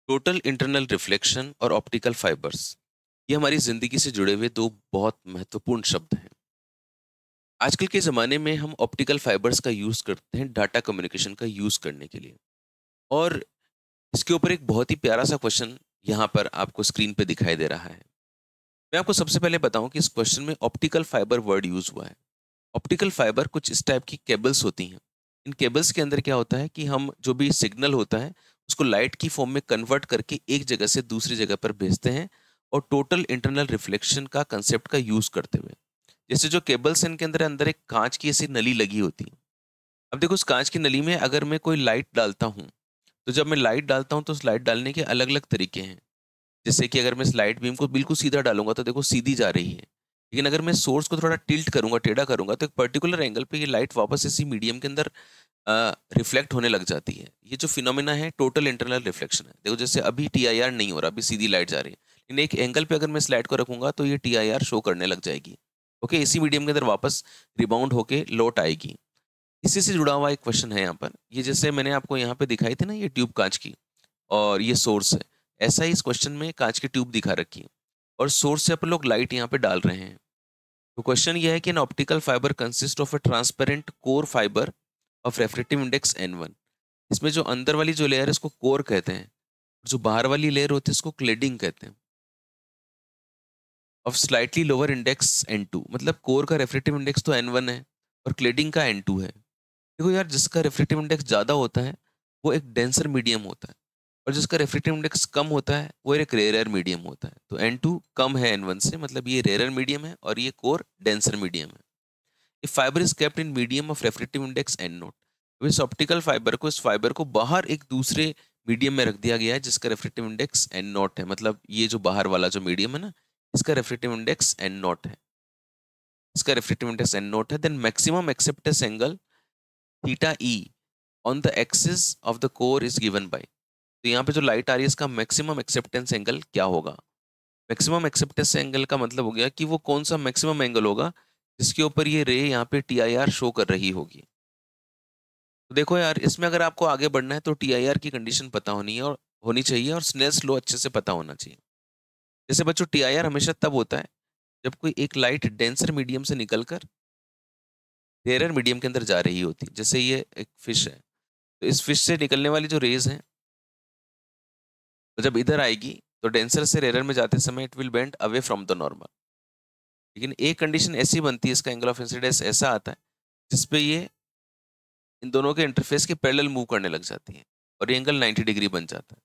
Total internal reflection और optical fibres, ये हमारी जिंदगी से जुड़े हुए दो बहुत महत्वपूर्ण शब्द हैं। आजकल के ज़माने में हम ऑप्टिकल फाइबर्स का यूज़ करते हैं डाटा कम्युनिकेशन का यूज़ करने के लिए। और इसके ऊपर एक बहुत ही प्यारा सा क्वेश्चन यहाँ पर आपको स्क्रीन पे दिखाई दे रहा है। मैं आपको सबसे पहले बताऊं कि इस क्वेश्चन में ऑप्टिकल फाइबर वर्ड यूज़ हुआ है। ऑप्टिकल फाइबर कुछ इस टाइप की केबल्स होती हैं। इन केबल्स के अंदर क्या होता है कि हम जो भी सिग्नल होता है उसको लाइट की फॉर्म में कन्वर्ट करके एक जगह से दूसरी जगह पर भेजते हैं, और टोटल इंटरनल रिफ्लेक्शन का कंसेप्ट का यूज़ करते हुए। जैसे जो केबल्स हैं, इनके अंदर अंदर एक कांच की ऐसी नली लगी होती है। अब देखो, उस कांच की नली में अगर मैं कोई लाइट डालता हूँ, तो जब मैं लाइट डालता हूँ तो उस लाइट डालने के अलग अलग तरीके हैं। जैसे कि अगर मैं इस लाइट बीम को बिल्कुल सीधा डालूंगा तो देखो सीधी जा रही है। लेकिन अगर मैं सोर्स को थोड़ा टिल्ट करूंगा, टेढ़ा करूंगा, तो एक पर्टिकुलर एंगल पे ये लाइट वापस इसी मीडियम के अंदर रिफ्लेक्ट होने लग जाती है। ये जो फिनोमेना है टोटल इंटरनल रिफ्लेक्शन है। देखो, जैसे अभी टीआईआर नहीं हो रहा, अभी सीधी लाइट जा रही है, लेकिन एक एंगल पे अगर मैं इस लाइट को रखूंगा तो ये टीआईआर शो करने लग जाएगी। ओके, इसी मीडियम के अंदर वापस रिबाउंड होके लौट आएगी। इसी से जुड़ा हुआ एक क्वेश्चन है यहाँ पर। ये जैसे मैंने आपको यहाँ पे दिखाई थी ना, ये ट्यूब कांच की, और ये सोर्स है। ऐसा ही इस क्वेश्चन में कांच की ट्यूब दिखा रखी है, और सोर्स से अपन लोग लाइट यहाँ पे डाल रहे हैं। तो क्वेश्चन ये है कि an optical fibre consist of a transparent core fibre of refractive index n1। इसमें जो अंदर वाली जो लेयर है इसको कोर कहते हैं, जो बाहर वाली लेयर होती है इसको क्लेडिंग कहते हैं। Of slightly lower index n2, मतलब कोर का रेफ्रेक्टिव इंडेक्स तो n1 है और क्लेडिंग का n2 है। देखो यार, जिसका रेफ्रेक्टिव इंडेक्स ज़्यादा होता है वो एक डेंसर मीडियम होता है, और जिसका रेफ्रेक्टिव इंडेक्स कम होता है वो एक रेयर मीडियम होता है। तो N2 कम है N1 से, मतलब ये रेयर मीडियम है और ये कोर डेंसर मीडियम है। If fibre is kept in medium of refractive index N0, तो इस ऑप्टिकल फाइबर को, इस फाइबर को बाहर एक दूसरे मीडियम में रख दिया गया है जिसका रेफ्रेक्टिव इंडेक्स N0 है। मतलब ये जो बाहर वाला जो मीडियम है ना, इसका रेफ्रेक्टिव इंडेक्स N0 है। इसका रेफ्रेक्टिव इंडेक्स N0 है। Then maximum acceptance angle theta e on the axis of the core is given by. तो यहाँ पे जो लाइट आ रही है इसका मैक्सिमम एक्सेप्टेंस एंगल क्या होगा। मैक्सिमम एक्सेप्टेंस एंगल का मतलब हो गया कि वो कौन सा मैक्सिमम एंगल होगा जिसके ऊपर ये रे यहाँ पे टी आई आर शो कर रही होगी। तो देखो यार, इसमें अगर आपको आगे बढ़ना है तो टी आई आर की कंडीशन पता होनी चाहिए, और स्नेल्स लॉ अच्छे से पता होना चाहिए। जैसे बच्चों, टी आई आर हमेशा तब होता है जब कोई एक लाइट डेंसर मीडियम से निकलकर रेयर मीडियम के अंदर जा रही होती है। जैसे ये एक फिश है, तो इस फिश से निकलने वाली जो रेज हैं, तो जब इधर आएगी तो डेंसर से रेयर में जाते समय it will bend away from the normal. लेकिन एक कंडीशन ऐसी बनती है, इसका एंगल ऑफ इंसिडेंस ऐसा आता है जिसपे ये इन दोनों के इंटरफेस के पैरेलल मूव करने लग जाती है, और ये एंगल 90 डिग्री बन जाता है।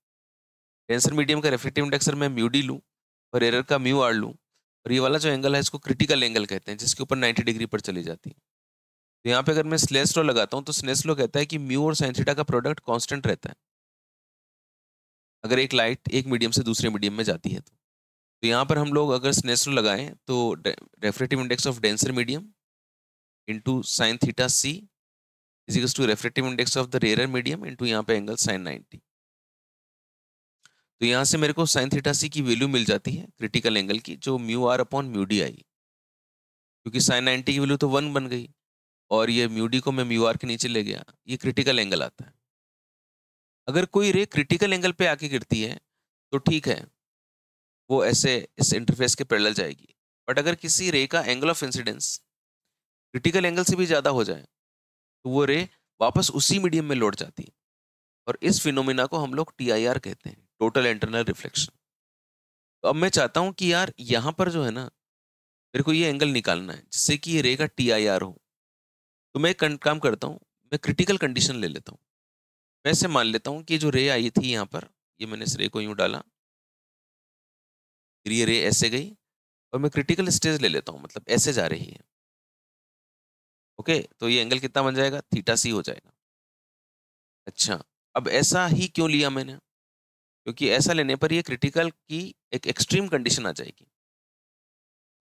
डेंसर मीडियम का रेफ्रेक्टिव इंडेक्स अगर मैं म्यू डी लूँ और एरर का म्यू आर लूँ, और ये वाला जो एंगल है इसको क्रिटिकल एंगल कहते हैं, जिसके ऊपर 90 डिग्री पर चली जाती है। तो यहाँ पे अगर मैं स्नेल्स लॉ लगाता हूँ तो स्नेल्स लॉ कहता है कि म्यू और साइन थीटा का प्रोडक्ट कांस्टेंट रहता है अगर एक लाइट एक मीडियम से दूसरे मीडियम में जाती है। तो यहाँ पर हम लोग अगर स्नेल्स लॉ लगाएं तो refractive index of denser medium into sine theta c is equals to refractive index of the rare medium into यहाँ पे एंगल साइन 90। तो यहाँ से मेरे को साइन थीटा सी की वैल्यू मिल जाती है क्रिटिकल एंगल की, जो mu r upon mu d i, क्योंकि साइन 90 की वैल्यू तो 1 बन गई, और ये म्यू डी को मैं म्यू आर के नीचे ले गया, ये क्रिटिकल एंगल आता है। अगर कोई रे क्रिटिकल एंगल पे आके गिरती है तो ठीक है, वो ऐसे इस इंटरफेस के पैरेलल जाएगी। बट अगर किसी रे का angle of incidence critical angle से भी ज़्यादा हो जाए तो वो रे वापस उसी मीडियम में लौट जाती है, और इस फिनोमिना को हम लोग टीआईआर कहते हैं, टोटल इंटरनल रिफ्लेक्शन। तो अब मैं चाहता हूँ कि यार यहाँ पर जो है ना, मेरे को ये एंगल निकालना है जिससे कि ये रे का टीआईआर हो। तो मैं एक काम करता हूँ, मैं क्रिटिकल कंडीशन ले लेता हूँ। मैं ऐसे मान लेता हूँ कि जो रे आई थी यहाँ पर, ये मैंने इस रे को यूँ डाला, फिर ये रे ऐसे गई, और मैं क्रिटिकल स्टेज ले लेता हूँ, मतलब ऐसे जा रही है। ओके, तो ये एंगल कितना बन जाएगा, थीटा सी हो जाएगा। अच्छा, अब ऐसा ही क्यों लिया मैंने, क्योंकि ऐसा लेने पर ये क्रिटिकल की एक एक्सट्रीम कंडीशन आ जाएगी।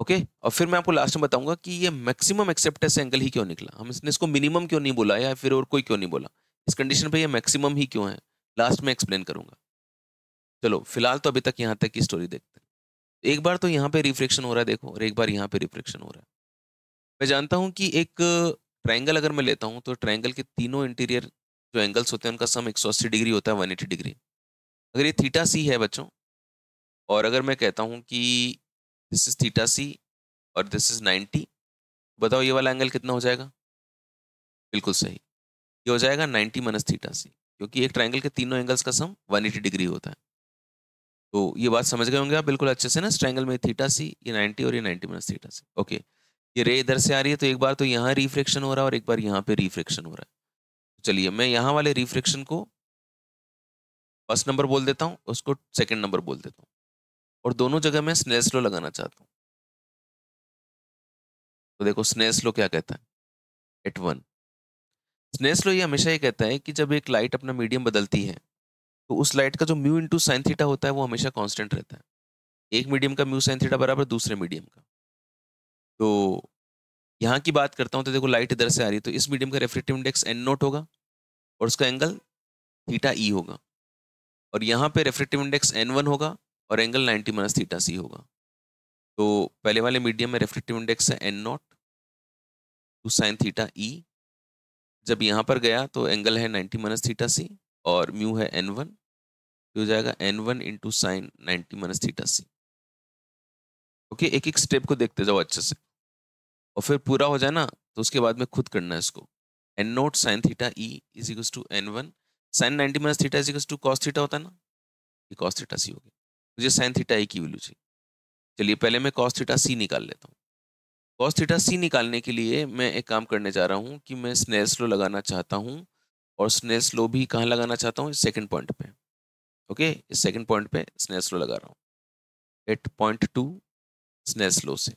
ओके, और फिर मैं आपको लास्ट में बताऊंगा कि ये मैक्सिमम एक्सेप्टेंस एंगल ही क्यों निकला, हम इसने इसको मिनिमम क्यों नहीं बोला या फिर और कोई क्यों नहीं बोला, इस कंडीशन पे ये मैक्सिमम ही क्यों है, लास्ट में एक्सप्लेन करूंगा। चलो फिलहाल तो अभी तक यहाँ तक की स्टोरी देखते हैं। एक बार तो यहाँ पे रिफ्लेक्शन हो रहा है देखो, और एक बार यहाँ पे रिफ्लेक्शन हो रहा है। मैं जानता हूँ कि एक ट्राइंगल अगर मैं लेता हूँ तो ट्राइंगल के तीनों इंटीरियर जो एंगल्स होते हैं उनका सम 180 डिग्री होता है, 180 डिग्री। अगर ये थीटा सी है बच्चों, और अगर मैं कहता हूँ कि दिस इज थीटा सी और दिस इज 90, बताओ ये वाला एंगल कितना हो जाएगा? बिल्कुल सही, ये हो जाएगा 90 माइनस थीटा सी, क्योंकि एक ट्राइंगल के तीनों एंगल्स का सम 180 डिग्री होता है। तो ये बात समझ गए होंगे आप बिल्कुल अच्छे से ना, इस ट्राइंगल में थीटा सी, ये 90 और ये 90 माइनस थीटा सी। ओके, ये रे इधर से आ रही है, तो एक बार तो यहाँ रिफ्लेक्शन हो रहा है और एक बार यहाँ पे रिफ्लेक्शन हो रहा है। चलिए मैं यहाँ वाले रिफ्लेक्शन को फर्स्ट नंबर बोल देता हूँ, उसको सेकंड नंबर बोल देता हूँ, और दोनों जगह मैं स्नेल्स लॉ लगाना चाहता हूँ। तो देखो स्नेल्स लॉ क्या कहता है, एट वन, स्नेल्स लॉ ये हमेशा ये कहता है कि जब एक लाइट अपना मीडियम बदलती है, तो उस लाइट का जो म्यू इंटू साइन थीटा होता है वो हमेशा कांस्टेंट रहता है। एक मीडियम का म्यू साइन थीटा बराबर दूसरे मीडियम का। तो यहाँ की बात करता हूँ, तो देखो लाइट इधर से आ रही है, तो इस मीडियम का रेफ्रेक्टिव इंडेक्स एन नोट होगा और उसका एंगल थीटा ई होगा, और यहाँ पे रेफ्रेक्टिव इंडेक्स एन वन होगा और एंगल 90 माइनस थीटा सी होगा। तो पहले वाले मीडियम में रेफ्रेक्टिव इंडेक्स है N naught to sine theta E, जब यहाँ पर गया तो एंगल है 90 माइनस थीटा सी और म्यू है एन वन, हो जाएगा N one into sine 90 minus theta C. Okay, एक एक स्टेप को देखते जाओ अच्छे से, और फिर पूरा हो जाए ना तो उसके बाद में खुद करना है इसको। N not sine theta E is equals to N one sine 90 minus theta is equals to cos theta होता है ना, ये कॉस थीटा सी हो गया। मुझे साइन थीटा ई की वैल्यू चाहिए। चलिए पहले मैं कॉस थीटा सी निकाल लेता हूँ। कॉस थीटा सी निकालने के लिए मैं एक काम करने जा रहा हूँ कि मैं स्नेल्स लॉ लगाना चाहता हूँ, और स्नेल्स लॉ भी कहाँ लगाना चाहता हूँ, इस सेकंड पॉइंट पे। ओके, इस सेकंड पॉइंट पे स्नेल्स लॉ लगा रहा हूँ, at point two Snell's law से।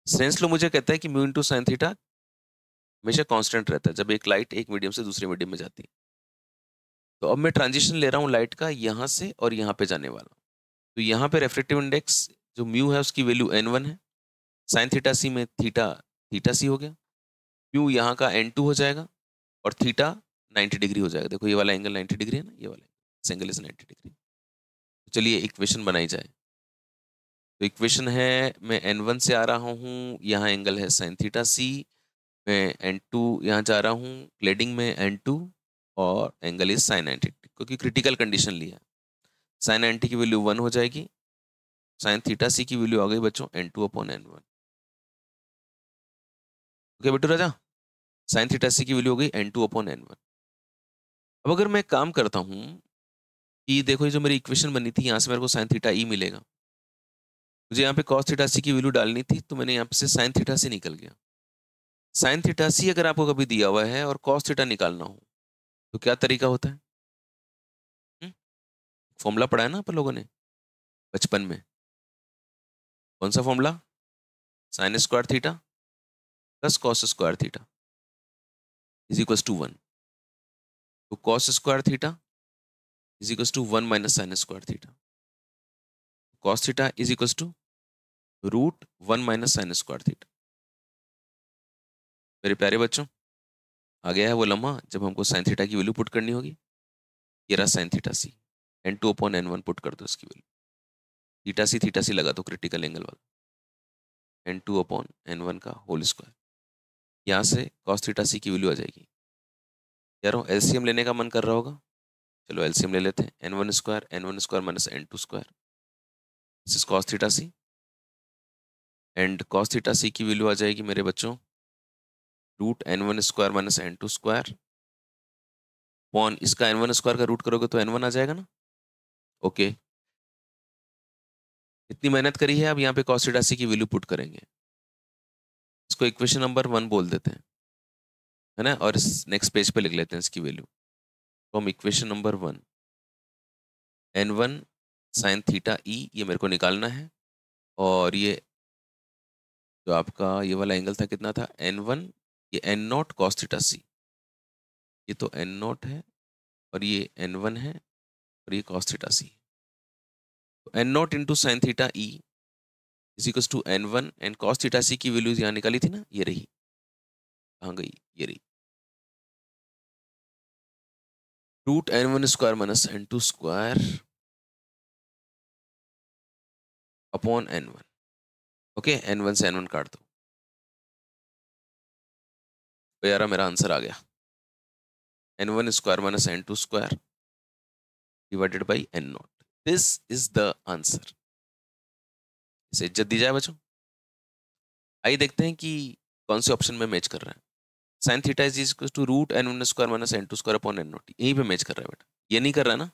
स्नेल्स लॉ मुझे कहता है कि म्यू इंटू साइन थीटा हमेशा कांस्टेंट रहता है जब एक लाइट एक मीडियम से दूसरे मीडियम में जाती है। तो अब मैं ट्रांजिशन ले रहा हूँ लाइट का यहाँ से और यहाँ पे जाने वाला हूँ। तो यहाँ पे रेफ्रेक्टिव इंडेक्स जो म्यू है उसकी वैल्यू एन वन है, साइन थीटा सी में थीटा थीटा सी हो गया, म्यू यहाँ का एन टू हो जाएगा, और थीटा 90 डिग्री हो जाएगा। देखो ये वाला एंगल 90 डिग्री है ना, ये वाला एंगल इज 90 डिग्री। तो चलिए इक्वेशन बनाई जाए। तो इक्वेशन है, मैं एन वन से आ रहा हूँ, यहाँ एंगल है साइन थीटा सी, मैं एन टू यहाँ जा रहा हूँ, क्लेडिंग में एन टू, और एंगल इज साइन 90, क्योंकि क्रिटिकल कंडीशन लिया। साइन 90 की वैल्यू 1 हो जाएगी, साइन थीटा सी की वैल्यू आ गई बच्चों N two upon N one. Okay बेटू राजा, साइन थीटा सी की वैल्यू हो गई N two upon N one. अब अगर मैं काम करता हूँ कि देखो ये जो मेरी इक्वेशन बनी थी, यहाँ से मेरे को साइन थीटा ई मिलेगा, मुझे यहाँ पे कॉस थीटा सी की वैल्यू डालनी थी, तो मैंने यहाँ पे से साइन थीटा सी निकल गया। साइन थीटा सी अगर आपको कभी दिया हुआ है और कॉस थीटा निकालना हो, तो क्या तरीका होता है? फॉर्मूला पढ़ा है ना अपन लोगों ने बचपन में, कौन सा formula? Sine square theta plus cos square theta is equal to one. तो cos square theta is equal to one minus sine square theta, cos theta is equal to root one minus sine square theta. मेरे प्यारे बच्चों, आ गया है वो लम्हा जब हमको साइन थीटा की वैल्यू पुट करनी होगी। ये रहा sine theta C, N two upon N one put कर दो इसकी वैल्यू, थीटा सी लगा दो क्रिटिकल एंगल वाला, N two upon N one का होल स्क्वायर। यहाँ से कॉस थीटा सी की वैल्यू आ जाएगी। यार एलसीएम लेने का मन कर रहा होगा, चलो एलसीएम ले लेते हैं। N one square minus N two square, this is cos theta C, and cos theta C की वैल्यू आ जाएगी मेरे बच्चों root N one square minus N two square upon इसका एन वन स्क्वायर का रूट करोगे तो एन वन आ जाएगा ना। ओके, इतनी मेहनत करी है, अब यहाँ पे कॉस थीटा सी की वैल्यू पुट करेंगे, इसको इक्वेशन नंबर 1 बोल देते हैं, है ना, और इस नेक्स्ट पेज पे लिख लेते हैं इसकी value. From equation number 1, N one sine theta E ये मेरे को निकालना है, और ये जो आपका ये वाला एंगल था कितना था, एन वन, ये एन नॉट कॉस थीटा सी, ये तो एन नॉट है और ये एन वन है और ये कॉस थीटा सी। तो N naught into sine theta E is equal to N one, and cos theta C की वैल्यूज यहाँ निकाली थी ना, ये रही, कहाँ गई, ये रही, root N one square minus N two square upon N one. Okay, n one से एन वन काट दो, तो यार मेरा आंसर आ गया, n one square minus N two square divided by n not. This is the answer. इसे इज्जत दी जाए बच्चों। आइए देखते हैं कि कौन से ऑप्शन में मैच कर रहा है। Sine theta is equal to root N one square minus N two square upon n not, यहीं पे मैच कर रहा है बेटा। ये नहीं कर रहा ना,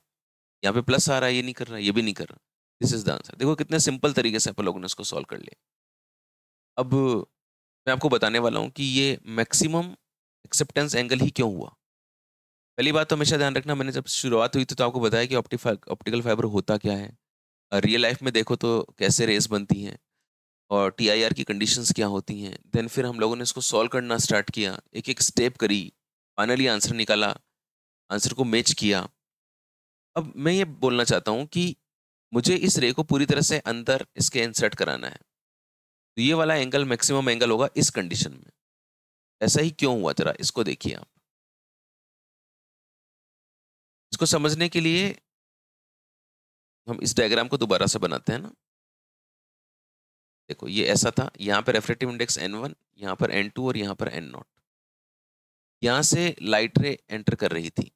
यहाँ पे प्लस आ रहा है, ये नहीं कर रहा, ये भी नहीं कर रहा। This is the answer. देखो कितने सिंपल तरीके से अपन लोगों ने इसको सॉल्व कर लिया। अब मैं आपको बताने वाला हूँ कि ये मैक्सिमम एक्सेप्टेंस एंगल ही क्यों हुआ। पहली बात तो हमेशा ध्यान रखना, मैंने जब शुरुआत हुई थी तो आपको बताया कि ऑप्टिकल फाइबर होता क्या है, रियल लाइफ में देखो तो कैसे रेस बनती हैं, और टीआईआर की कंडीशंस क्या होती हैं। देन फिर हम लोगों ने इसको सॉल्व करना स्टार्ट किया, एक एक स्टेप करी, फाइनली आंसर निकाला, आंसर को मैच किया। अब मैं ये बोलना चाहता हूँ कि मुझे इस रे को पूरी तरह से अंदर इसके इंसर्ट कराना है, तो ये वाला एंगल मैक्सिमम एंगल होगा इस कंडीशन में। ऐसा ही क्यों हुआ, जरा इसको देखिए आप। इसको समझने के लिए हम इस डायग्राम को दोबारा से बनाते हैं ना। देखो ये ऐसा था, यहाँ पर रेफ्रेक्टिव इंडेक्स n1, यहाँ पर n2 और यहाँ पर n0। यहाँ से लाइट रे एंटर कर रही थी।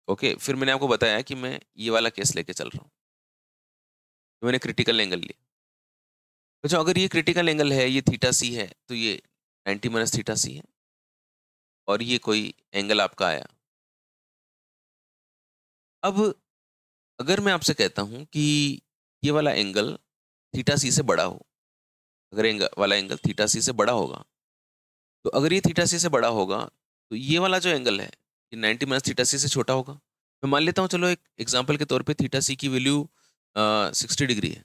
ओके, फिर मैंने आपको बताया कि मैं ये वाला केस लेके चल रहा हूँ, तो मैंने क्रिटिकल एंगल लिया। अच्छा, अगर ये क्रिटिकल एंगल है, ये थीटा सी है, तो ये 90 माइनस थीटा सी है, और ये कोई एंगल आपका आया। अब अगर मैं आपसे कहता हूं कि ये वाला एंगल थीटा सी से बड़ा हो, अगर एंगल वाला एंगल थीटा सी से बड़ा होगा, तो अगर ये थीटा सी से बड़ा होगा तो ये वाला जो एंगल है ये 90 माइनस थीटा सी से छोटा होगा। मैं मान लेता हूँ, चलो एक एग्जांपल के तौर पे थीटा सी की वैल्यू 60 डिग्री है।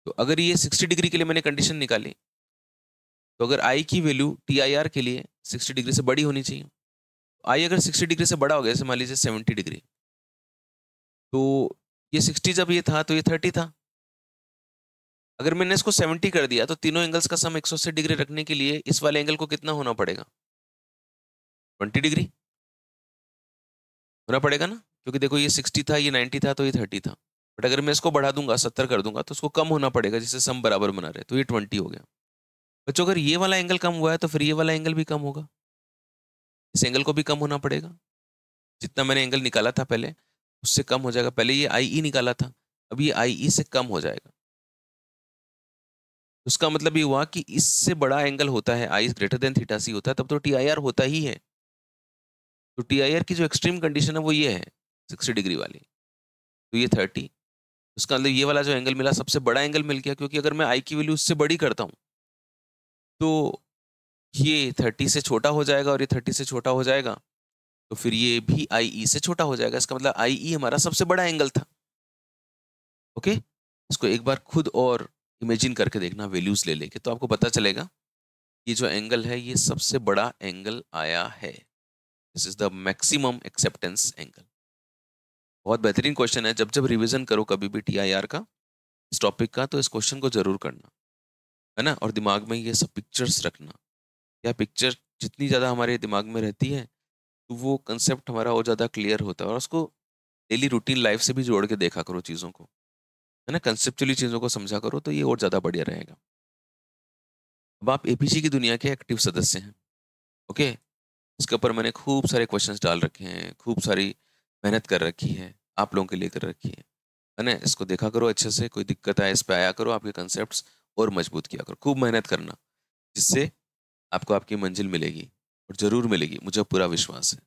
तो अगर ये 60 डिग्री के लिए मैंने कंडीशन निकाली, तो अगर आई की वैल्यू टी आई आर के लिए 60 डिग्री से बड़ी होनी चाहिए। आई अगर 60 डिग्री से बड़ा हो गया, जैसे मान लीजिए 70 डिग्री, तो ये 60 जब ये था तो ये 30 था। अगर मैंने इसको 70 कर दिया, तो तीनों एंगल्स का सम 180 डिग्री रखने के लिए इस वाले एंगल को कितना होना पड़ेगा? 20 डिग्री होना पड़ेगा ना, क्योंकि देखो ये 60 था, ये 90 था, तो ये 30 था। बट अगर मैं इसको बढ़ा दूंगा, 70 कर दूंगा, तो उसको कम होना पड़ेगा, जिससे सम बराबर बना रहे, तो ये 20 हो गया। बच्चों, अगर ये वाला एंगल कम हुआ है तो फिर ये वाला एंगल भी कम होगा, इस एंगल को भी कम होना पड़ेगा। जितना मैंने एंगल निकाला था पहले, उससे कम हो जाएगा। पहले ये आई ई निकाला था, अब ये आई ई से कम हो जाएगा। उसका मतलब ये हुआ कि इससे बड़ा एंगल होता है, I is greater than theta सी होता है, तब तो टी आई आर होता ही है। तो टी आई आर की जो एक्सट्रीम कंडीशन है वो ये है, 60 डिग्री वाली, तो ये 30। उसका मतलब ये वाला जो एंगल मिला सबसे बड़ा एंगल मिल गया, क्योंकि अगर मैं आई की वैल्यू उससे बड़ी करता हूँ तो ये 30 से छोटा हो जाएगा, और ये 30 से छोटा हो जाएगा, तो फिर ये भी आई ई से छोटा हो जाएगा। इसका मतलब आई ई हमारा सबसे बड़ा एंगल था। ओके, इसको एक बार खुद और इमेजिन करके देखना, वैल्यूज ले लेके, तो आपको पता चलेगा ये जो एंगल है ये सबसे बड़ा एंगल आया है। This is the maximum acceptance angle. बहुत बेहतरीन क्वेश्चन है, जब जब रिवीजन करो कभी भी टीआईआर का, इस टॉपिक का, तो इस क्वेश्चन को जरूर करना है ना, और दिमाग में ये सब पिक्चर्स रखना। या पिक्चर जितनी ज़्यादा हमारे दिमाग में रहती है, तो वो कंसेप्ट हमारा और ज़्यादा क्लियर होता है, और उसको डेली रूटीन लाइफ से भी जोड़ के देखा करो चीज़ों को, है ना, कंसेप्चुअली चीज़ों को समझा करो, तो ये और ज़्यादा बढ़िया रहेगा। अब आप एपीसी की दुनिया के एक्टिव सदस्य हैं। ओके, इसके ऊपर मैंने खूब सारे क्वेश्चंस डाल रखे हैं, खूब सारी मेहनत कर रखी है, आप लोगों के लिए कर रखी है ना। इसको देखा करो अच्छे से, कोई दिक्कत आए इस पे आया करो, आपके कंसेप्ट और मजबूत किया करो, खूब मेहनत करना, जिससे आपको आपकी मंजिल मिलेगी, और ज़रूर मिलेगी, मुझे पूरा विश्वास है।